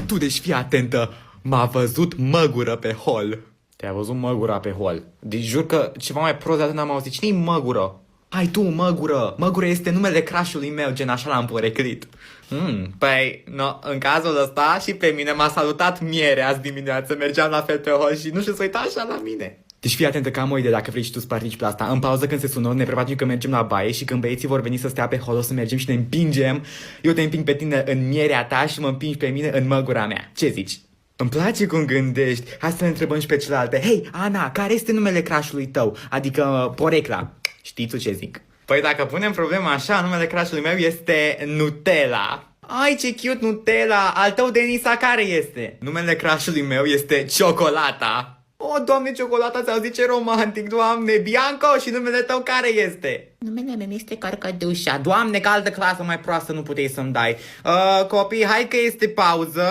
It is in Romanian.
tu, deci fii atentă. M-a văzut măgură pe hol. Te-a văzut măgura pe hol. Deci jur că ceva mai prost de atât n-am auzit. Cine-i măgură? Hai tu, măgură. Măgură este numele crush-ului meu, gen așa l-am poreclit. Păi, no, în cazul ăsta și pe mine m-a salutat Miere azi dimineață. Mergeam la fel pe hol și nu știu să uita așa la mine. Deci fii atentă că am o idee dacă vrei și tu să participi la asta. În pauză când se sună, ne preparați că mergem la baie și când băieții vor veni să stea pe hol, o să mergem și ne împingem. Eu te împing pe tine în mierea ta și mă împingi pe mine în măgura mea. Ce zici? Îmi place cum gândești. Hai să ne întrebăm și pe celelalte. Hei, Ana, care este numele crush-ului tău? Adică porecla. Știi tu ce zic? Păi dacă punem problema așa, numele crush-ului meu este Nutella. Ai, ce cute Nutella! Al tău, Denisa, care este? Numele crush-ului meu este Ciocolata. O, Doamne, Ciocolata, ți-au zice romantic, Doamne! Bianco, și numele tău care este? Numele meu este Carcadușa. Doamne, că altă clasă mai proastă nu puteai să-mi dai. Copii, hai că este pauză.